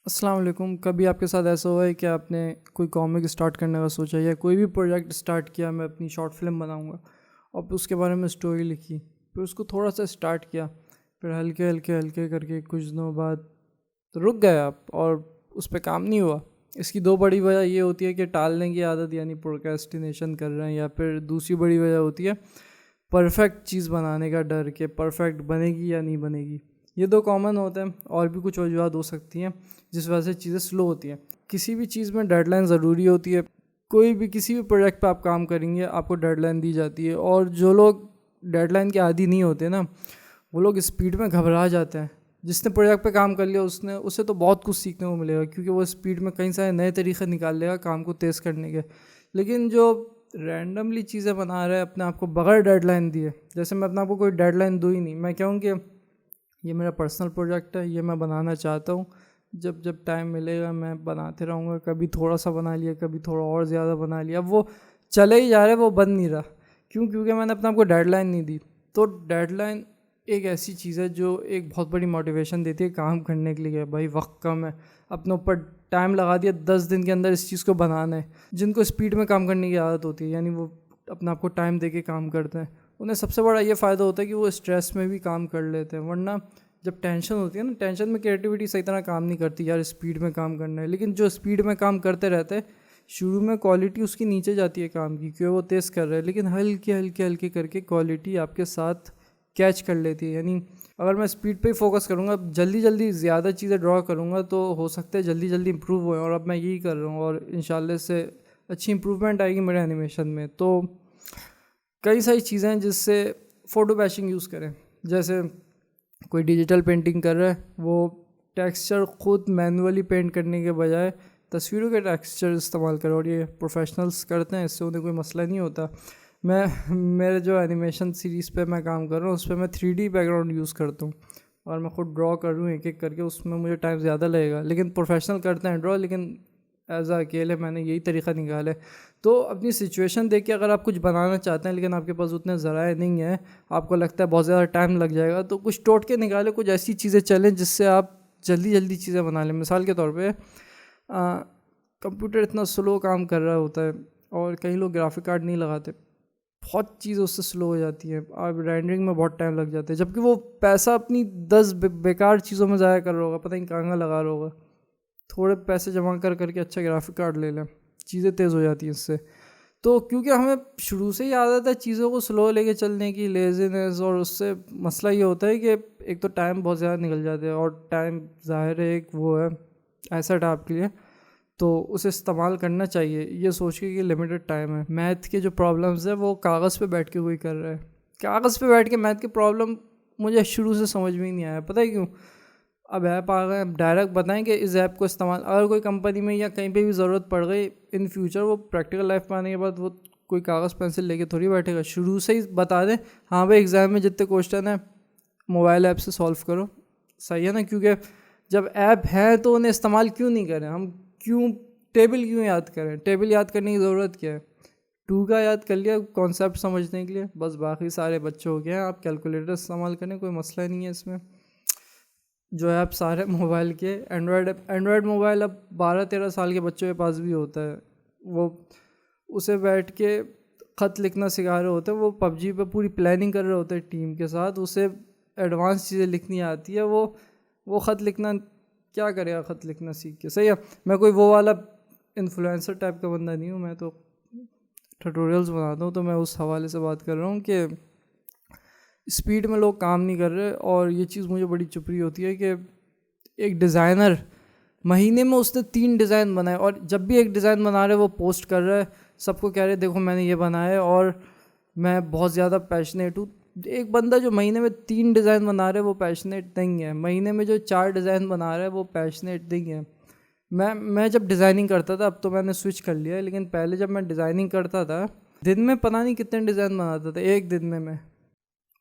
अस्सलाम वालेकुम। कभी आपके साथ ऐसा हुआ है कि आपने कोई कॉमिक स्टार्ट करने का सोचा या कोई भी प्रोजेक्ट स्टार्ट किया, मैं अपनी शॉर्ट फिल्म बनाऊंगा, और फिर उसके बारे में स्टोरी लिखी, फिर उसको थोड़ा सा स्टार्ट किया, फिर हल्के हल्के हल्के करके कुछ दिनों बाद रुक गए आप और उस पर काम नहीं हुआ। इसकी दो बड़ी वजह ये होती है कि टालने की आदत यानी प्रोक्रेस्टिनेशन कर रहे हैं, या फिर दूसरी बड़ी वजह होती है परफेक्ट चीज़ बनाने का डर कि परफेक्ट बनेगी या नहीं बनेगी। ये दो कॉमन होते हैं, और भी कुछ वजूहत हो सकती हैं जिस वजह से चीज़ें स्लो होती हैं। किसी भी चीज़ में डेडलाइन ज़रूरी होती है। कोई भी किसी भी प्रोजेक्ट पे आप काम करेंगे, आपको डेडलाइन दी जाती है, और जो लोग डेडलाइन के आदी नहीं होते ना, वो लोग स्पीड में घबरा जाते हैं। जिसने प्रोजेक्ट पे काम कर लिया उससे तो बहुत कुछ सीखने को मिलेगा, क्योंकि वो स्पीड में कई सारे नए तरीक़े निकाल लेगा काम को तेज़ करने के। लेकिन जो रैंडमली चीज़ें बना रहे हैं अपने आप को बगैर डेडलाइन दिए, जैसे मैं अपने आप को कोई डेडलाइन दूँ ही नहीं, मैं कहूँ कि ये मेरा पर्सनल प्रोजेक्ट है, ये मैं बनाना चाहता हूँ, जब जब टाइम मिलेगा मैं बनाते रहूँगा। कभी थोड़ा सा बना लिया, कभी थोड़ा और ज़्यादा बना लिया, अब वो चले ही जा रहा है, वो बन नहीं रहा। क्यों? क्योंकि मैंने अपने आप को डेडलाइन नहीं दी। तो डेडलाइन एक ऐसी चीज़ है जो एक बहुत बड़ी मोटिवेशन देती है काम करने के लिए। भाई वक्त कम है, अपने ऊपर टाइम लगा दिया, 10 दिन के अंदर इस चीज़ को बनाना है। जिनको स्पीड में काम करने की आदत होती है, यानी वो अपने आप को टाइम दे के काम करते हैं, उन्हें सबसे बड़ा ये फ़ायदा होता है कि वो स्ट्रेस में भी काम कर लेते हैं। वरना जब टेंशन होती है ना, टेंशन में क्रिएटिविटी सही तरह काम नहीं करती। यार स्पीड में काम करना है, लेकिन जो स्पीड में काम करते रहते हैं, शुरू में क्वालिटी उसकी नीचे जाती है काम की, क्योंकि वो तेज़ कर रहे हैं, लेकिन हल्के हल्के हल्के करके क्वालिटी आपके साथ कैच कर लेती है। यानी अगर मैं स्पीड पे ही फोकस करूँगा, जल्दी जल्दी ज़्यादा चीज़ें ड्रॉ करूँगा, तो हो सकता है जल्दी जल्दी इंप्रूव होए, और अब मैं यही कर रहा हूँ, और इंशाल्लाह से अच्छी इंप्रूवमेंट आएगी मेरे एनिमेशन में। तो कई सारी चीज़ें हैं जिससे फ़ोटो बैशिंग यूज़ करें। जैसे कोई डिजिटल पेंटिंग कर रहा है, वो टेक्सचर खुद मैनुअली पेंट करने के बजाय तस्वीरों के टेक्सचर इस्तेमाल करें, और ये प्रोफेशनल्स करते हैं, इससे उन्हें कोई मसला नहीं होता। मेरे जो एनिमेशन सीरीज़ पे मैं काम कर रहा हूँ, उस पर मैं 3D बैकग्राउंड यूज़ करता हूँ, और मैं खुद ड्रॉ कर रहा हूँ एक एक करके। उसमें मुझे टाइम ज़्यादा लगेगा, लेकिन प्रोफेशनल करते हैं ड्रॉ, लेकिन एज अकेले मैंने यही तरीका निकाला है। तो अपनी सिचुएशन देख के अगर आप कुछ बनाना चाहते हैं, लेकिन आपके पास उतने ज़राए नहीं है, आपको लगता है बहुत ज़्यादा टाइम लग जाएगा, तो कुछ टोट के निकालें, कुछ ऐसी चीज़ें चलें जिससे आप जल्दी जल्दी चीज़ें बना लें। मिसाल के तौर पे कंप्यूटर इतना स्लो काम कर रहा होता है, और कई लोग ग्राफिक कार्ड नहीं लगाते, बहुत चीज़ उससे स्लो हो जाती है, आप रेंडरिंग में बहुत टाइम लग जाता है, जबकि वो पैसा अपनी 10 बेकार चीज़ों में ज़ाया कर रहा होगा, पता नहीं कहाँ लगा रहा होगा। थोड़े पैसे जमा कर करके अच्छा ग्राफिक कार्ड ले लें, चीज़ें तेज़ हो जाती हैं इससे। तो क्योंकि हमें शुरू से ही आदत है चीज़ों को स्लो लेके चलने की, लेज़ीनेस, और उससे मसला ये होता है कि एक तो टाइम बहुत ज़्यादा निकल जाता है, और टाइम ज़ाहिर है एक वो है एसेट आपके लिए, तो उसे इस्तेमाल करना चाहिए ये सोच के कि लिमिटेड टाइम है। मैथ के जो प्रॉब्लम्स है वो कागज़ पे बैठ के कोई कर रहा है। कागज़ पे बैठ के मैथ के प्रॉब्लम मुझे शुरू से समझ में ही नहीं आया, पता है क्यों? अब ऐप आ गए, अब डायरेक्ट बताएं कि इस ऐप को इस्तेमाल, अगर कोई कंपनी में या कहीं पे भी ज़रूरत पड़ गई इन फ्यूचर, वो प्रैक्टिकल लाइफ में आने के बाद वो कोई कागज़ पेंसिल लेके थोड़ी बैठेगा। शुरू से ही बता दें, हाँ भाई एग्ज़ाम में जितने क्वेश्चन हैं मोबाइल ऐप से सॉल्व करो, सही है ना? क्योंकि जब ऐप है तो उन्हें इस्तेमाल क्यों नहीं करें हम? क्यों टेबल क्यों याद करें? टेबल याद करने की ज़रूरत क्या है? टू का याद कर लिया कॉन्सेप्ट समझने के लिए, बस बाकी सारे बच्चे हो गए हैं। आप कैलकुलेटर इस्तेमाल करें, कोई मसला नहीं है इसमें। जो है आप सारे मोबाइल के एंड्रॉयड मोबाइल अब 12-13 साल के बच्चों के पास भी होता है। वो उसे बैठ के ख़त लिखना सिखा रहे होते हैं, वो पबजी पे पूरी प्लानिंग कर रहे होते हैं टीम के साथ, उसे एडवांस चीज़ें लिखनी आती है। वो ख़त लिखना क्या करेगा ख़त लिखना सीख के? सही है, मैं कोई वो वाला इन्फ्लुएंसर टाइप का बंदा नहीं हूँ, मैं तो ट्यूटोरियल्स बनाता हूँ। तो मैं उस हवाले से बात कर रहा हूँ कि स्पीड में लोग काम नहीं कर रहे, और ये चीज़ मुझे बड़ी चुप रही होती है कि एक डिज़ाइनर महीने में उसने 3 डिज़ाइन बनाए, और जब भी एक डिज़ाइन बना रहे वो पोस्ट कर रहा है, सबको कह रहे देखो मैंने ये बनाया है और मैं बहुत ज़्यादा पैशनेट हूँ। एक बंदा जो महीने में 3 डिज़ाइन बना रहा है वो पैशनेट नहीं है। महीने में जो 4 डिज़ाइन बना रहा है वो पैशनेट नहीं है। मैं जब डिज़ाइनिंग करता था, अब तो मैंने स्विच कर लिया है, लेकिन पहले जब मैं डिज़ाइनिंग करता था, दिन में पता नहीं कितने डिज़ाइन बनाता था, एक दिन में मैं।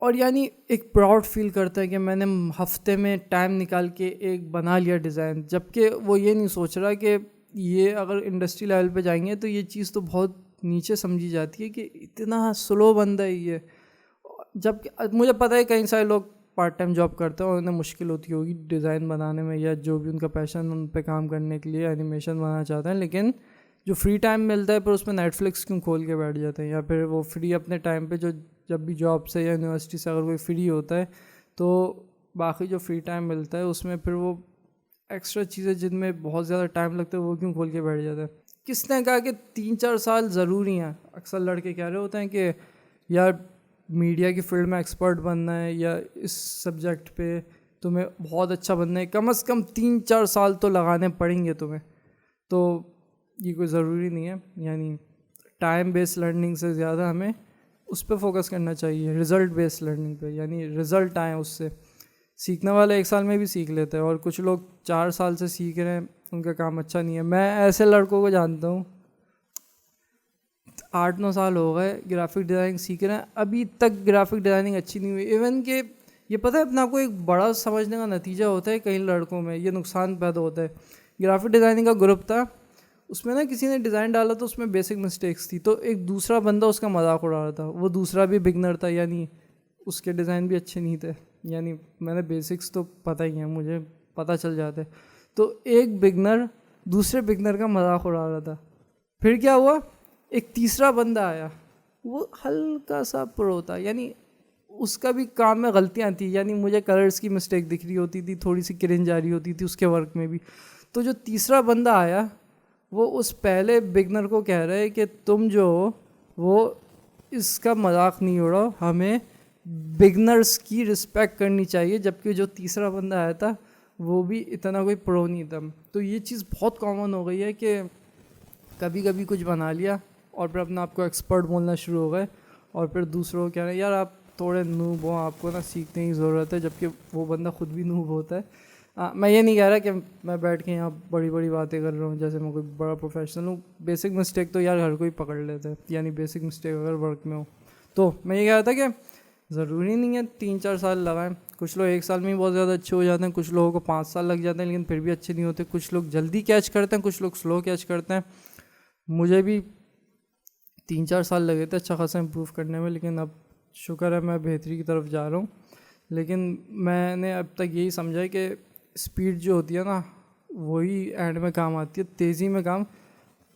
और यानी एक प्राउड फील करता है कि मैंने हफ्ते में टाइम निकाल के एक बना लिया डिज़ाइन, जबकि वो ये नहीं सोच रहा कि ये अगर इंडस्ट्री लेवल पे जाएंगे तो ये चीज़ तो बहुत नीचे समझी जाती है कि इतना स्लो बंदा है ये। जबकि मुझे पता है कई सारे लोग पार्ट टाइम जॉब करते हैं और उन्हें मुश्किल होती होगी डिज़ाइन बनाने में या जो भी उनका पैशन उन पे काम करने के लिए एनिमेशन बनाना चाहते हैं, लेकिन जो फ्री टाइम मिलता है पर उसमें नेटफ्लिक्स क्यों खोल के बैठ जाते हैं, या फिर वो फ्री अपने टाइम पे जो जब भी जॉब से या यूनिवर्सिटी से अगर कोई फ्री होता है तो बाकी जो फ्री टाइम मिलता है उसमें फिर वो एक्स्ट्रा चीज़ें जिनमें बहुत ज़्यादा टाइम लगता है वो क्यों खोल के बैठ जाता है। किसने कहा कि 3-4 साल ज़रूरी हैं? अक्सर लड़के कह रहे होते हैं कि यार मीडिया की फील्ड में एक्सपर्ट बनना है या इस सब्जेक्ट पे तुम्हें बहुत अच्छा बनना है, कम से कम 3-4 साल तो लगाने पड़ेंगे तुम्हें। तो ये कोई ज़रूरी नहीं है, यानी टाइम बेस्ड लर्निंग से ज़्यादा हमें उस पर फोकस करना चाहिए, रिज़ल्ट बेस्ड लर्निंग पे, यानी रिज़ल्ट आए उससे। सीखने वाला 1 साल में भी सीख लेते हैं और कुछ लोग 4 साल से सीख रहे हैं, उनका काम अच्छा नहीं है। मैं ऐसे लड़कों को जानता हूँ 8-9 साल हो गए ग्राफिक डिज़ाइनिंग सीख रहे हैं, अभी तक ग्राफिक डिज़ाइनिंग अच्छी नहीं हुई। इवन कि ये पता है अपना को एक बड़ा समझने का नतीजा होता है, कई लड़कों में ये नुकसान पैदा होता है। ग्राफिक डिज़ाइनिंग का ग्रुप था, उसमें ना किसी ने डिज़ाइन डाला तो उसमें बेसिक मिस्टेक्स थी, तो एक दूसरा बंदा उसका मजाक उड़ा रहा था। वो दूसरा भी बिगनर था, यानी उसके डिज़ाइन भी अच्छे नहीं थे, यानी मैंने बेसिक्स तो पता ही है, मुझे पता चल जाता है। तो एक बिगनर दूसरे बिगनर का मजाक उड़ा रहा था। फिर क्या हुआ, एक तीसरा बंदा आया, वो हल्का सा प्रो था, यानी उसका भी काम में गलतियाँ थी, यानी मुझे कलर्स की मिस्टेक दिख रही होती थी, थोड़ी सी क्रिंज आ रही होती थी उसके वर्क में भी। तो जो तीसरा बंदा आया वो उस पहले बिगनर को कह रहा है कि तुम जो वो इसका मजाक नहीं उड़ाओ, हमें बिगनर्स की रिस्पेक्ट करनी चाहिए, जबकि जो तीसरा बंदा आया था वो भी इतना कोई प्रो नहीं था। तो ये चीज़ बहुत कॉमन हो गई है कि कभी कभी कुछ बना लिया और फिर अपने आप को एक्सपर्ट बोलना शुरू हो गए और फिर दूसरों को कह रहे हैं यार आप थोड़े नूब हो, आपको ना सीखने की ज़रूरत है, जबकि वो बंदा खुद भी नूब होता है। मैं ये नहीं कह रहा कि मैं बैठ के यहाँ बड़ी बड़ी बातें कर रहा हूँ जैसे मैं कोई बड़ा प्रोफेशनल हूँ। बेसिक मिस्टेक तो यार हर कोई पकड़ लेता है, यानी बेसिक मिस्टेक अगर वर्क में हो। तो मैं ये कह रहा था कि ज़रूरी नहीं है 3-4 साल लगाएं, कुछ लोग 1 साल में ही बहुत ज़्यादा अच्छे हो जाते हैं, कुछ लोगों को 5 साल लग जाते हैं लेकिन फिर भी अच्छे नहीं होते, कुछ लोग जल्दी कैच करते हैं, कुछ लोग स्लो कैच करते हैं। मुझे भी 3-4 साल लगे थे अच्छा खासा इम्प्रूव करने में, लेकिन अब शुक्र है मैं बेहतरी की तरफ जा रहा हूँ। लेकिन मैंने अब तक यही समझा है कि स्पीड जो होती है ना वही एंड में काम आती है, तेज़ी में काम।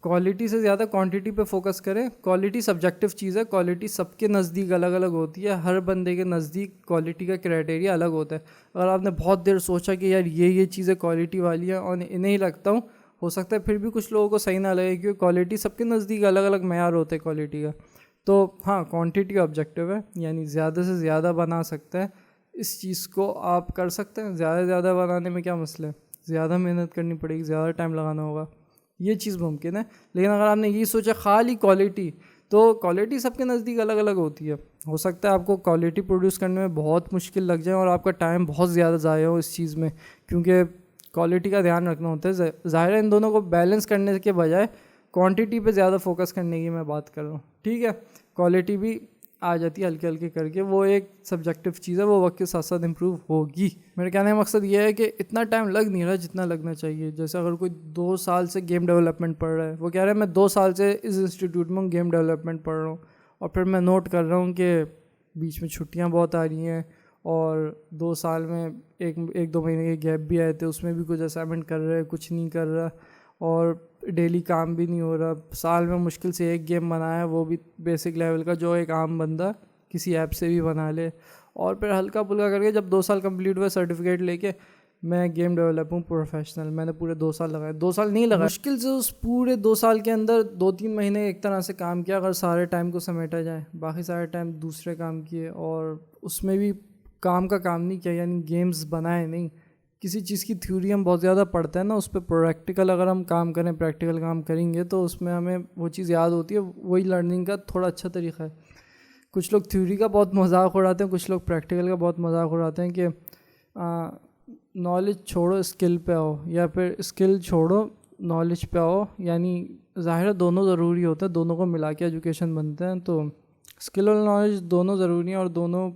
क्वालिटी से ज़्यादा क्वांटिटी पे फोकस करें। क्वालिटी सब्जेक्टिव चीज़ है, क्वालिटी सबके नज़दीक अलग अलग होती है, हर बंदे के नज़दीक क्वालिटी का क्राइटेरिया अलग होता है। अगर आपने बहुत देर सोचा कि यार ये चीज़ें क्वालिटी वाली हैं और इन्हें ही लगता हूँ, हो सकता है फिर भी कुछ लोगों को सही ना लगे, क्योंकि क्वालिटी सबके नज़दीक अलग अलग मेयार होते हैं क्वालिटी का। तो हाँ, क्वांटिटी ऑब्जेक्टिव है, यानी ज़्यादा से ज़्यादा बना सकते हैं, इस चीज़ को आप कर सकते हैं। ज़्यादा से ज़्यादा बनाने में क्या मसला है, ज़्यादा मेहनत करनी पड़ेगी, ज़्यादा टाइम लगाना होगा, ये चीज़ मुमकिन है। लेकिन अगर आपने ये सोचा खाली क्वालिटी, तो क्वालिटी सबके नज़दीक अलग अलग होती है। हो सकता है आपको क्वालिटी प्रोड्यूस करने में बहुत मुश्किल लग जाए और आपका टाइम बहुत ज़्यादा ज़ाया हो इस चीज़ में, क्योंकि क्वालिटी का ध्यान रखना होता है। ज़ाहिर है इन दोनों को बैलेंस करने के बजाय क्वांटिटी पे ज़्यादा फोकस करने की मैं बात कर रहा हूँ, ठीक है। क्वालिटी भी आ जाती है हल्के हल्के करके, वो एक सब्जेक्टिव चीज़ है, वो वक्त के साथ साथ इम्प्रूव होगी। मेरे कहने का मकसद ये है कि इतना टाइम लग नहीं रहा जितना लगना चाहिए। जैसे अगर कोई 2 साल से गेम डेवलपमेंट पढ़ रहा है, वो कह रहा है मैं 2 साल से इस इंस्टीट्यूट में गेम डेवलपमेंट पढ़ रहा हूँ, और फिर मैं नोट कर रहा हूँ कि बीच में छुट्टियाँ बहुत आ रही हैं और 2 साल में एक 2 महीने के गैप भी आए थे, उसमें भी कुछ असाइनमेंट कर रहे हैं, कुछ नहीं कर रहा, और डेली काम भी नहीं हो रहा। साल में मुश्किल से एक गेम बनाया, वो भी बेसिक लेवल का, जो एक आम बंदा किसी ऐप से भी बना ले। और फिर हल्का फुल्का करके जब 2 साल कंप्लीट हुए, सर्टिफिकेट लेके मैं गेम डेवलपर हूँ प्रोफेशनल, मैंने पूरे 2 साल लगाए। 2 साल नहीं लगा, मुश्किल से उस पूरे 2 साल के अंदर 2-3 महीने एक तरह से काम किया, अगर सारे टाइम को समेटा जाए। बाकी सारे टाइम दूसरे काम किए, और उसमें भी काम का काम नहीं किया, यानी गेम्स बनाए नहीं। किसी चीज़ की थ्योरी हम बहुत ज़्यादा पढ़ते हैं ना, उस पर प्रैक्टिकल अगर हम काम करें, प्रैक्टिकल काम करेंगे तो उसमें हमें वो चीज़ याद होती है। वही लर्निंग का थोड़ा अच्छा तरीका है। कुछ लोग थ्योरी का बहुत मजाक उड़ाते हैं, कुछ लोग प्रैक्टिकल का बहुत मजाक उड़ाते हैं कि नॉलेज छोड़ो स्किल पे आओ, या फिर स्किल छोड़ो नॉलेज पे आओ। यानी ज़ाहिर है दोनों ज़रूरी होते हैं, दोनों को मिला के एजुकेशन बनते हैं। तो स्किल और नॉलेज दोनों ज़रूरी हैं और दोनों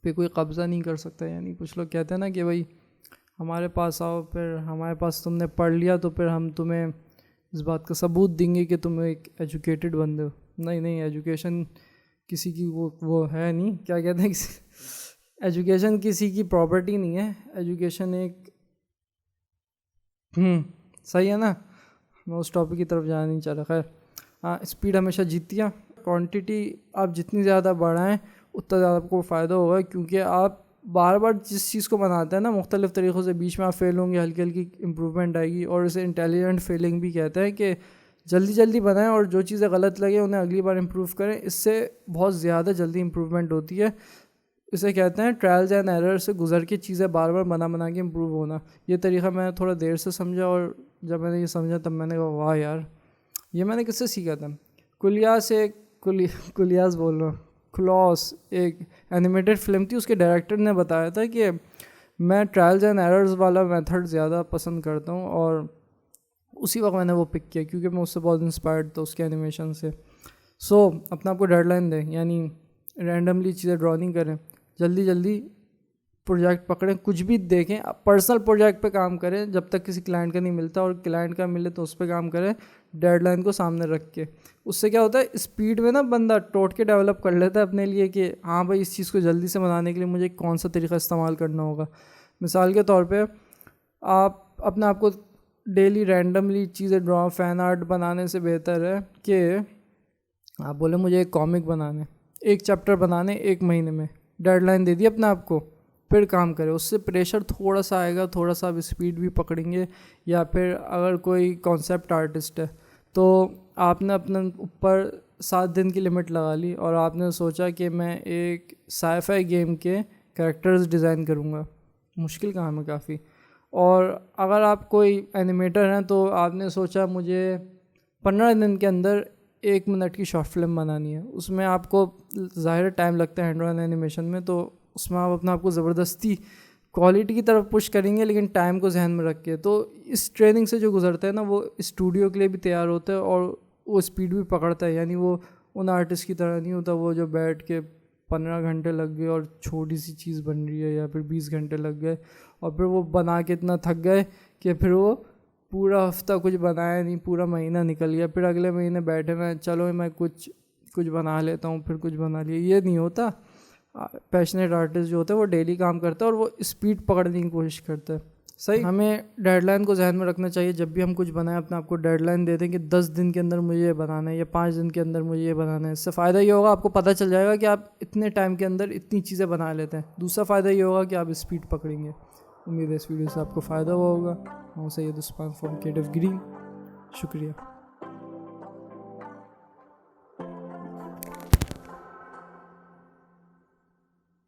पे कोई कब्ज़ा नहीं कर सकता। यानी कुछ लोग कहते हैं ना कि भाई हमारे पास आओ, फिर हमारे पास तुमने पढ़ लिया तो फिर हम तुम्हें इस बात का सबूत देंगे कि तुम एक एजुकेटेड बंदे हो। नहीं, एजुकेशन किसी की वो है नहीं, क्या कहते हैं एजुकेशन किसी की प्रॉपर्टी नहीं है, एजुकेशन एक सही है ना। मैं उस टॉपिक की तरफ जाना नहीं चाह रहा। खैर, हाँ, स्पीड हमेशा जीतती है। क्वांटिटी आप जितनी ज़्यादा बढ़ाएं उतना ज़्यादा आपको फ़ायदा होगा, क्योंकि आप बार बार जिस चीज़ को बनाते हैं ना मुख्तलिफ़ तरीक़ों से, बीच में आप फेल होंगे, हल्की हल्की इम्प्रूवमेंट आएगी। और इसे इंटेलिजेंट फेलिंग भी कहते हैं कि जल्दी जल्दी बनाएं और जो चीज़ें गलत लगे उन्हें अगली बार इम्प्रूव करें। इससे बहुत ज़्यादा जल्दी इम्प्रूवमेंट होती है। इसे कहते हैं ट्रायल्स एंड एरर से गुजर के चीज़ें बार बार बना के इम्प्रूव होना। ये तरीका मैं थोड़ा देर से समझा, और जब मैंने ये समझा तब मैंने कहा वाह यार, ये मैंने किससे सीखा था। कुलियास बोल रहा हूँ, क्लॉस, एक एनिमेटेड फिल्म थी, उसके डायरेक्टर ने बताया था कि मैं ट्रायल्स एंड एरर्स वाला मेथड ज़्यादा पसंद करता हूँ, और उसी वक्त मैंने वो पिक किया क्योंकि मैं उससे बहुत इंस्पायर्ड था, उसके एनिमेशन से। अपना आपको डेडलाइन दें, यानी रैंडमली चीज़ें ड्रॉ नहीं करें, जल्दी जल्दी प्रोजेक्ट पकड़ें, कुछ भी देखें, पर्सनल प्रोजेक्ट पे काम करें जब तक किसी क्लाइंट का नहीं मिलता, और क्लाइंट का मिले तो उस पर काम करें डेडलाइन को सामने रख के। उससे क्या होता है, स्पीड में ना बंदा टोट के डेवलप कर लेता है अपने लिए कि हाँ भाई, इस चीज़ को जल्दी से बनाने के लिए मुझे कौन सा तरीका इस्तेमाल करना होगा। मिसाल के तौर पे आप अपने आप को डेली रैंडमली चीज़ें ड्रॉ, फ़ैन आर्ट बनाने से बेहतर है कि आप बोले मुझे एक कॉमिक बनाने, एक चैप्टर बनाने 1 महीने में, डेडलाइन दे दी अपने आप को, फिर काम करें। उससे प्रेशर थोड़ा सा आएगा, थोड़ा सा आप स्पीड भी पकड़ेंगे। या फिर अगर कोई कॉन्सेप्ट आर्टिस्ट है तो आपने अपने ऊपर 7 दिन की लिमिट लगा ली, और आपने सोचा कि मैं एक साईफाई गेम के कैरेक्टर्स डिज़ाइन करूँगा। मुश्किल काम है काफ़ी। और अगर आप कोई एनिमेटर हैं तो आपने सोचा मुझे 15 दिन के अंदर 1 मिनट की शॉर्ट फिल्म बनानी है। उसमें आपको ज़ाहिर टाइम लगता है हैंड ऑन एनिमेशन में, तो उसमें आप अपने आप को ज़बरदस्ती क्वालिटी की तरफ पुश करेंगे, लेकिन टाइम को जहन में रख के। तो इस ट्रेनिंग से जो गुजरता है ना, वो स्टूडियो के लिए भी तैयार होता है और वो स्पीड भी पकड़ता है। यानी वो उन आर्टिस्ट की तरह नहीं होता वो जो बैठ के 15 घंटे लग गए और छोटी सी चीज़ बन रही है, या फिर 20 घंटे लग गए और फिर वो बना के इतना थक गए कि फिर वो पूरा हफ्ता कुछ बनाया नहीं, पूरा महीना निकल गया, फिर अगले महीने बैठे मैं चलो मैं कुछ बना लेता हूँ, फिर कुछ बना लिया। ये नहीं होता। पैशनेट आर्टिस्ट जो होता है वो डेली काम करता है और वो स्पीड पकड़ने की कोशिश करता है। सही, हमें डेडलाइन को जहन में रखना चाहिए। जब भी हम कुछ बनाएं अपने आपको डेडलाइन दे दें कि 10 दिन के अंदर मुझे ये बनाना है या 5 दिन के अंदर मुझे ये बनाना है। इससे फ़ायदा ये होगा, आपको पता चल जाएगा कि आप इतने टाइम के अंदर इतनी चीज़ें बना लेते हैं। दूसरा फ़ायदा ये होगा कि आप स्पीड पकड़ेंगे। उम्मीद है इस वीडियो से आपको फ़ायदा हुआ होगा। मैं Syed Usman from creative green. शुक्रिया।